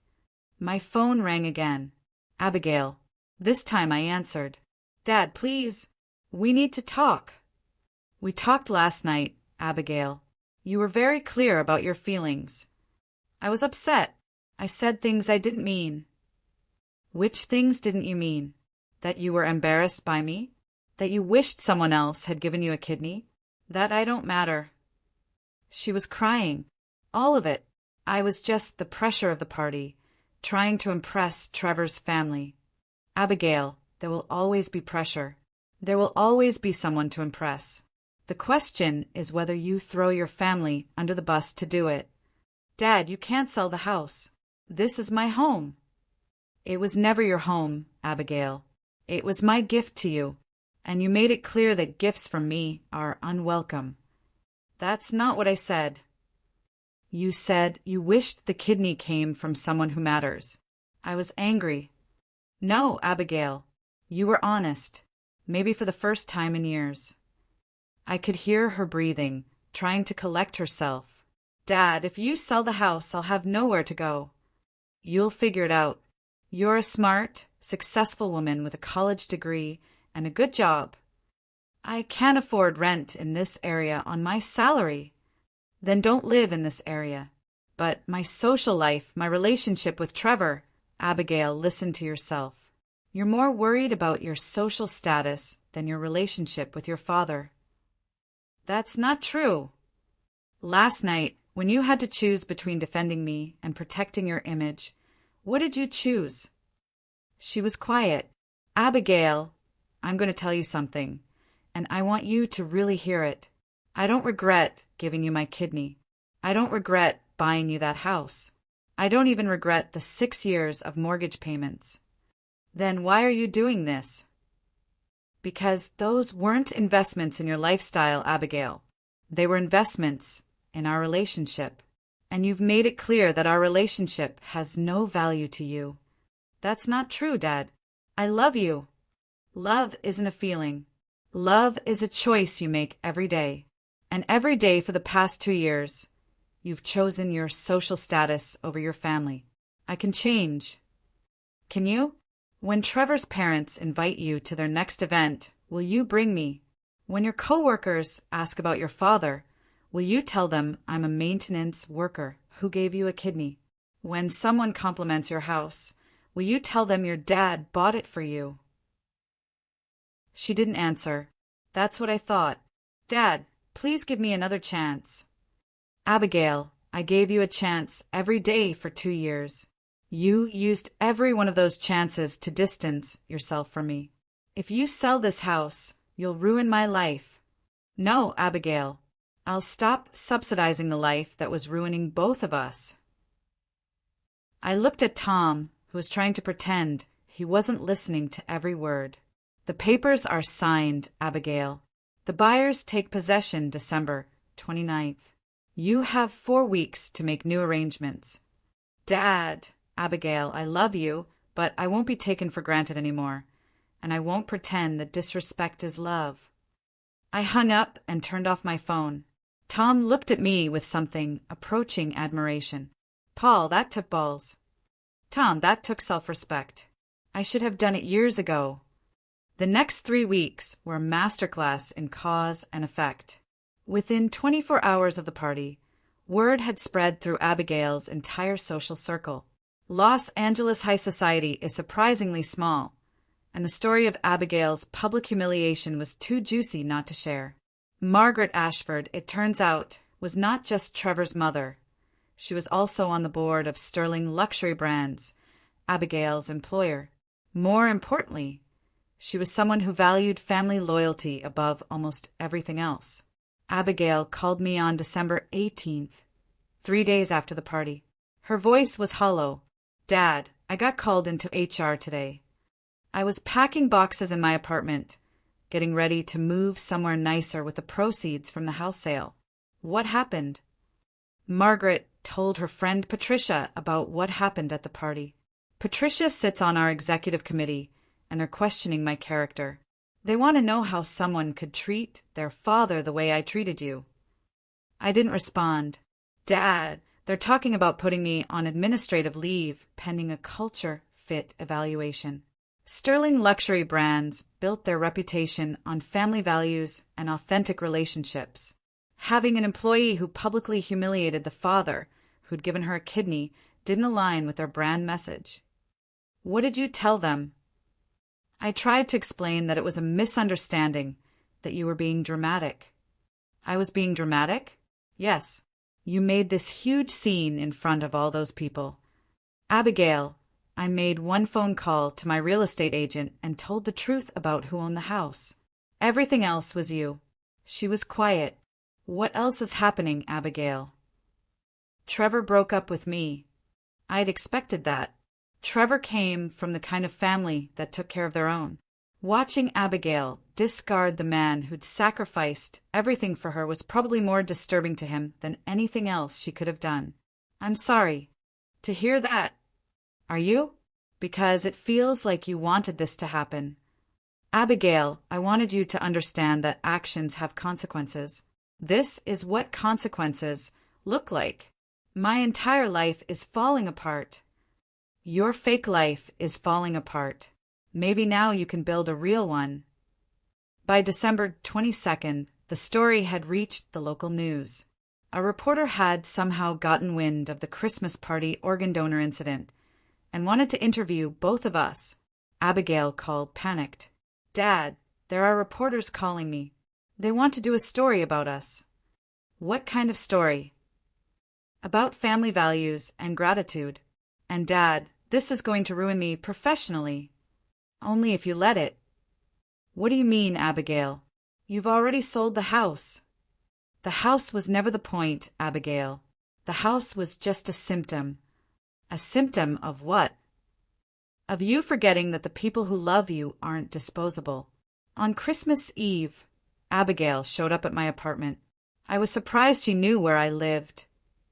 My phone rang again. Abigail. This time I answered. Dad, please. We need to talk. We talked last night, Abigail. You were very clear about your feelings. I was upset. I said things I didn't mean. Which things didn't you mean? That you were embarrassed by me? That you wished someone else had given you a kidney? That I don't matter. She was crying. All of it. I was just the pressure of the party, trying to impress Trevor's family. Abigail, there will always be pressure. There will always be someone to impress. The question is whether you throw your family under the bus to do it. Dad, you can't sell the house. This is my home. It was never your home, Abigail. It was my gift to you, and you made it clear that gifts from me are unwelcome. That's not what I said. You said you wished the kidney came from someone who matters. I was angry. No, Abigail. You were honest. Maybe for the first time in years. I could hear her breathing, trying to collect herself. Dad, if you sell the house, I'll have nowhere to go. You'll figure it out. You're a smart, successful woman with a college degree and a good job. I can't afford rent in this area on my salary. Then don't live in this area. But my social life, my relationship with Trevor, Abigail, listen to yourself. You're more worried about your social status than your relationship with your father. That's not true. Last night, when you had to choose between defending me and protecting your image, what did you choose? She was quiet. Abigail, I'm going to tell you something, and I want you to really hear it. I don't regret giving you my kidney. I don't regret buying you that house. I don't even regret the 6 years of mortgage payments. Then why are you doing this? Because those weren't investments in your lifestyle, Abigail. They were investments in our relationship. And you've made it clear that our relationship has no value to you. That's not true, Dad. I love you. Love isn't a feeling. Love is a choice you make every day. And every day for the past 2 years, you've chosen your social status over your family. I can change. Can you? When Trevor's parents invite you to their next event, will you bring me? When your coworkers ask about your father, will you tell them I'm a maintenance worker who gave you a kidney? When someone compliments your house, will you tell them your dad bought it for you? She didn't answer. That's what I thought. Dad, please give me another chance. Abigail, I gave you a chance every day for 2 years. You used every one of those chances to distance yourself from me. If you sell this house, you'll ruin my life. No, Abigail. I'll stop subsidizing the life that was ruining both of us. I looked at Tom, who was trying to pretend he wasn't listening to every word. The papers are signed, Abigail. The buyers take possession December 29th. You have 4 weeks to make new arrangements. Dad, Abigail, I love you, but I won't be taken for granted anymore, and I won't pretend that disrespect is love. I hung up and turned off my phone. Tom looked at me with something approaching admiration. Paul, that took balls. Tom, that took self-respect. I should have done it years ago. The next 3 weeks were a masterclass in cause and effect. Within 24 hours of the party, word had spread through Abigail's entire social circle. Los Angeles high society is surprisingly small, and the story of Abigail's public humiliation was too juicy not to share. Margaret Ashford, it turns out, was not just Trevor's mother. She was also on the board of Sterling Luxury Brands, Abigail's employer. More importantly, she was someone who valued family loyalty above almost everything else. Abigail called me on December 18th, 3 days after the party. Her voice was hollow. Dad, I got called into HR today. I was packing boxes in my apartment, getting ready to move somewhere nicer with the proceeds from the house sale. What happened? Margaret told her friend Patricia about what happened at the party. Patricia sits on our executive committee, and they're questioning my character. They want to know how someone could treat their father the way I treated you. I didn't respond. Dad, they're talking about putting me on administrative leave pending a culture fit evaluation. Sterling Luxury Brands built their reputation on family values and authentic relationships. Having an employee who publicly humiliated the father who'd given her a kidney didn't align with their brand message. What did you tell them? I tried to explain that it was a misunderstanding, that you were being dramatic. I was being dramatic? Yes. You made this huge scene in front of all those people. Abigail, I made one phone call to my real estate agent and told the truth about who owned the house. Everything else was you. She was quiet. What else is happening, Abigail? Trevor broke up with me. I'd expected that. Trevor came from the kind of family that took care of their own. Watching Abigail discard the man who'd sacrificed everything for her was probably more disturbing to him than anything else she could have done. I'm sorry to hear that. Are you? Because it feels like you wanted this to happen. Abigail, I wanted you to understand that actions have consequences. This is what consequences look like. My entire life is falling apart. Your fake life is falling apart. Maybe now you can build a real one. By December 22nd, the story had reached the local news. A reporter had somehow gotten wind of the Christmas party organ donor incident and wanted to interview both of us. Abigail called panicked. Dad, there are reporters calling me. They want to do a story about us. What kind of story? About family values and gratitude. And Dad, this is going to ruin me professionally. Only if you let it. What do you mean, Abigail? You've already sold the house. The house was never the point, Abigail. The house was just a symptom. A symptom of what? Of you forgetting that the people who love you aren't disposable. On Christmas Eve, Abigail showed up at my apartment. I was surprised she knew where I lived.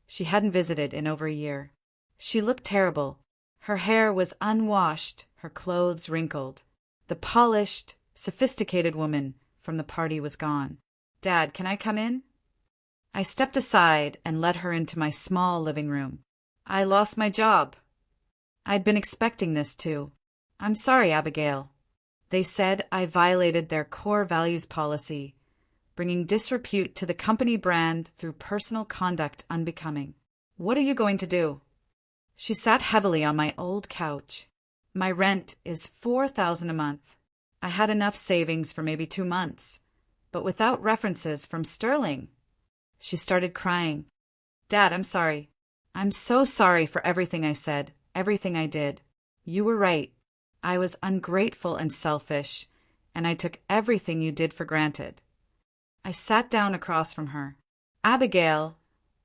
She hadn't visited in over a year. She looked terrible. Her hair was unwashed, her clothes wrinkled. The polished, sophisticated woman from the party was gone. Dad, can I come in? I stepped aside and let her into my small living room. I lost my job. I'd been expecting this too. I'm sorry, Abigail. They said I violated their core values policy, bringing disrepute to the company brand through personal conduct unbecoming. What are you going to do? She sat heavily on my old couch. My rent is $4,000 a month. I had enough savings for maybe 2 months, but without references from Sterling. She started crying. Dad, I'm sorry. I'm so sorry for everything I said, everything I did. You were right. I was ungrateful and selfish, and I took everything you did for granted. I sat down across from her. Abigail,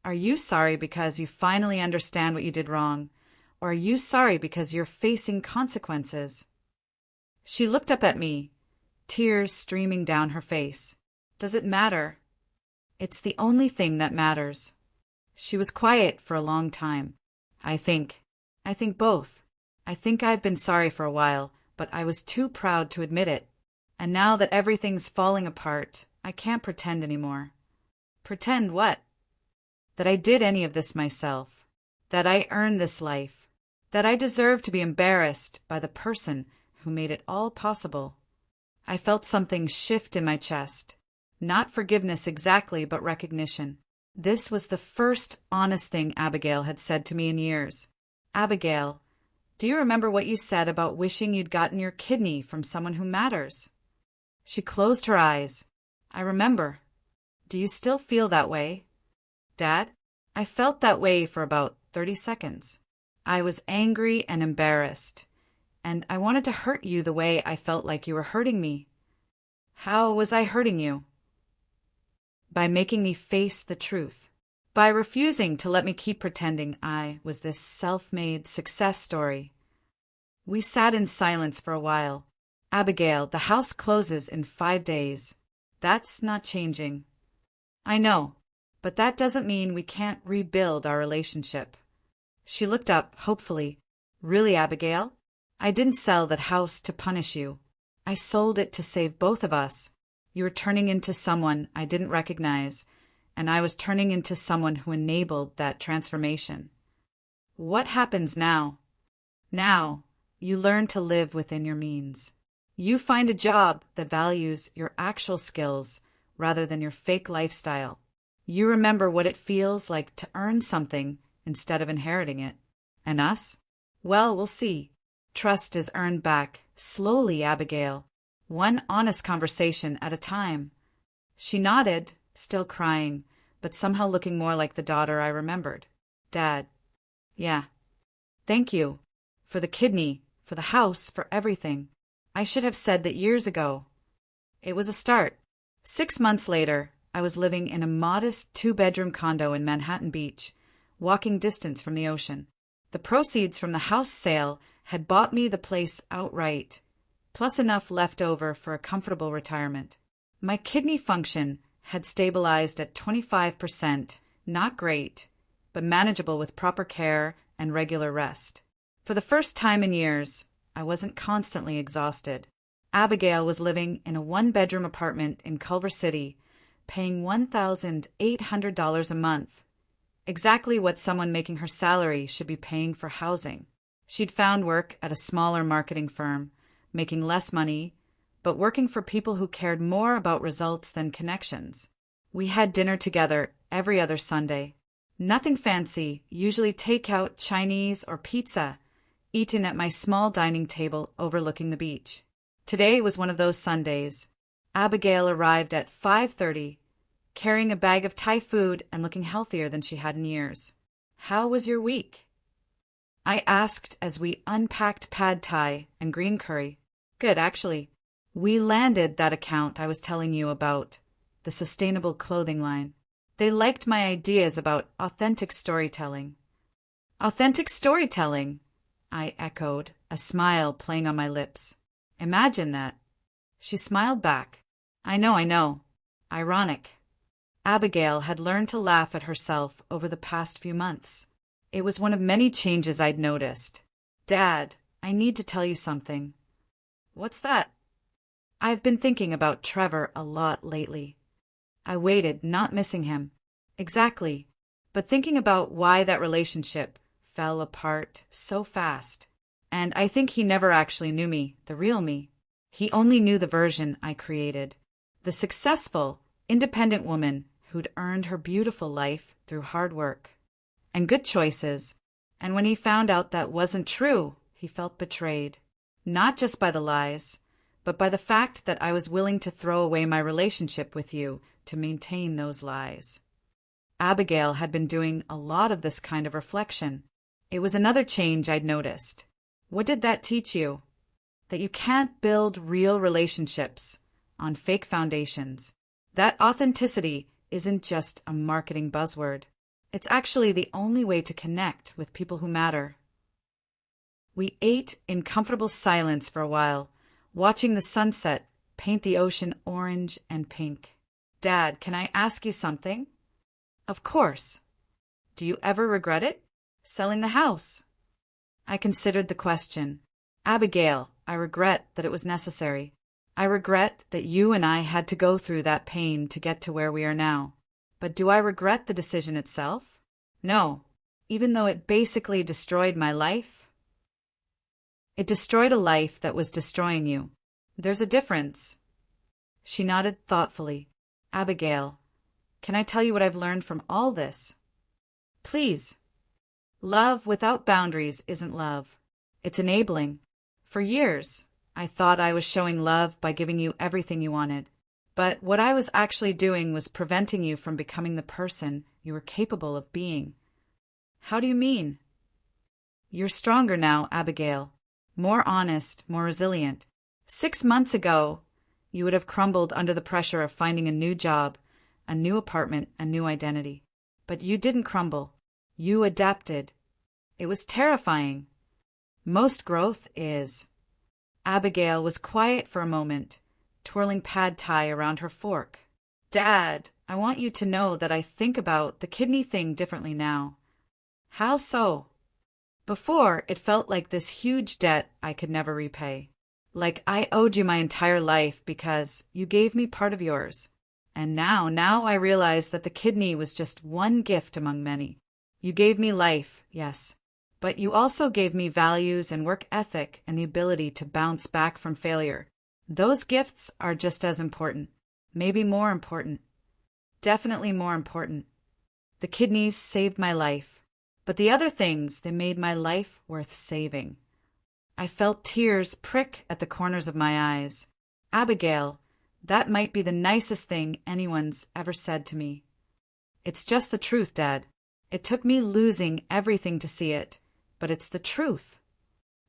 are you sorry because you finally understand what you did wrong, or are you sorry because you're facing consequences? She looked up at me, tears streaming down her face. Does it matter? It's the only thing that matters. She was quiet for a long time. I think both. I think I've been sorry for a while, but I was too proud to admit it. And now that everything's falling apart, I can't pretend anymore. Pretend what? That I did any of this myself. That I earned this life. That I deserve to be embarrassed by the person who made it all possible. I felt something shift in my chest. Not forgiveness exactly, but recognition. This was the first honest thing Abigail had said to me in years. Abigail, do you remember what you said about wishing you'd gotten your kidney from someone who matters? She closed her eyes. I remember. Do you still feel that way? Dad, I felt that way for about 30 seconds. I was angry and embarrassed, and I wanted to hurt you the way I felt like you were hurting me. How was I hurting you? By making me face the truth. By refusing to let me keep pretending I was this self-made success story. We sat in silence for a while. Abigail, the house closes in 5 days. That's not changing. I know, but that doesn't mean we can't rebuild our relationship. She looked up, hopefully. Really, Abigail? I didn't sell that house to punish you. I sold it to save both of us. You were turning into someone I didn't recognize, and I was turning into someone who enabled that transformation. What happens now? Now, you learn to live within your means. You find a job that values your actual skills rather than your fake lifestyle. You remember what it feels like to earn something instead of inheriting it. And us? Well, we'll see. Trust is earned back, slowly, Abigail. One honest conversation at a time. She nodded, still crying, but somehow looking more like the daughter I remembered. Dad. Yeah. Thank you. For the kidney, for the house, for everything. I should have said that years ago. It was a start. 6 months later, I was living in a modest 2-bedroom condo in Manhattan Beach, walking distance from the ocean. The proceeds from the house sale had bought me the place outright, plus enough left over for a comfortable retirement. My kidney function had stabilized at 25%, not great, but manageable with proper care and regular rest. For the first time in years, I wasn't constantly exhausted. Abigail was living in a 1-bedroom apartment in Culver City, paying $1,800 a month, exactly what someone making her salary should be paying for housing. She'd found work at a smaller marketing firm, making less money, but working for people who cared more about results than connections. We had dinner together every other Sunday. Nothing fancy, usually takeout, Chinese, or pizza, eaten at my small dining table overlooking the beach. Today was one of those Sundays. Abigail arrived at 5:30, carrying a bag of Thai food and looking healthier than she had in years. How was your week? I asked as we unpacked pad thai and green curry. Good, actually. We landed that account I was telling you about, the sustainable clothing line. They liked my ideas about authentic storytelling. Authentic storytelling, I echoed, a smile playing on my lips. Imagine that. She smiled back. I know. Ironic. Abigail had learned to laugh at herself over the past few months. It was one of many changes I'd noticed. Dad, I need to tell you something. What's that? I've been thinking about Trevor a lot lately. I waited, not missing him. Exactly. But thinking about why that relationship fell apart so fast. And I think he never actually knew me, the real me. He only knew the version I created. The successful, independent woman who'd earned her beautiful life through hard work and good choices. And when he found out that wasn't true, he felt betrayed. Not just by the lies, but by the fact that I was willing to throw away my relationship with you to maintain those lies. Abigail had been doing a lot of this kind of reflection. It was another change I'd noticed. What did that teach you? That you can't build real relationships on fake foundations. That authenticity isn't just a marketing buzzword. It's actually the only way to connect with people who matter. We ate in comfortable silence for a while, watching the sunset paint the ocean orange and pink. Dad, can I ask you something? Of course. Do you ever regret it? Selling the house? I considered the question. Abigail, I regret that it was necessary. I regret that you and I had to go through that pain to get to where we are now. But do I regret the decision itself? No, even though it basically destroyed my life. It destroyed a life that was destroying you. There's a difference. She nodded thoughtfully. Abigail, can I tell you what I've learned from all this? Please. Love without boundaries isn't love. It's enabling. For years, I thought I was showing love by giving you everything you wanted. But what I was actually doing was preventing you from becoming the person you were capable of being. How do you mean? You're stronger now, Abigail. More honest, more resilient. 6 months ago, you would have crumbled under the pressure of finding a new job, a new apartment, a new identity. But you didn't crumble. You adapted. It was terrifying. Most growth is. Abigail was quiet for a moment, twirling pad thai around her fork. Dad, I want you to know that I think about the kidney thing differently now. How so? Before, it felt like this huge debt I could never repay. Like I owed you my entire life because you gave me part of yours. And now I realize that the kidney was just one gift among many. You gave me life, yes, but you also gave me values and work ethic and the ability to bounce back from failure. Those gifts are just as important, maybe more important. Definitely more important. The kidneys saved my life, but the other things, they made my life worth saving. I felt tears prick at the corners of my eyes. Abigail, that might be the nicest thing anyone's ever said to me. It's just the truth, Dad. It took me losing everything to see it, but it's the truth.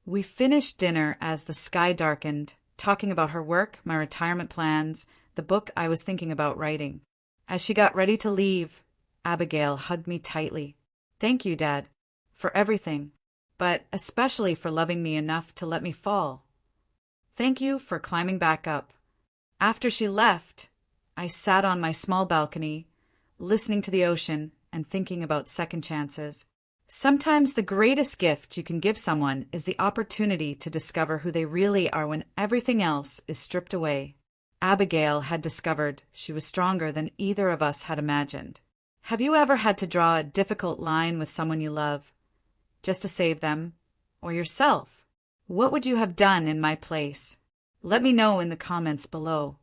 We finished dinner as the sky darkened, talking about her work, my retirement plans, the book I was thinking about writing. As she got ready to leave, Abigail hugged me tightly. Thank you, Dad, for everything, but especially for loving me enough to let me fall. Thank you for climbing back up. After she left, I sat on my small balcony, listening to the ocean and thinking about second chances. Sometimes the greatest gift you can give someone is the opportunity to discover who they really are when everything else is stripped away. Abigail had discovered she was stronger than either of us had imagined. Have you ever had to draw a difficult line with someone you love, just to save them, or yourself? What would you have done in my place? Let me know in the comments below.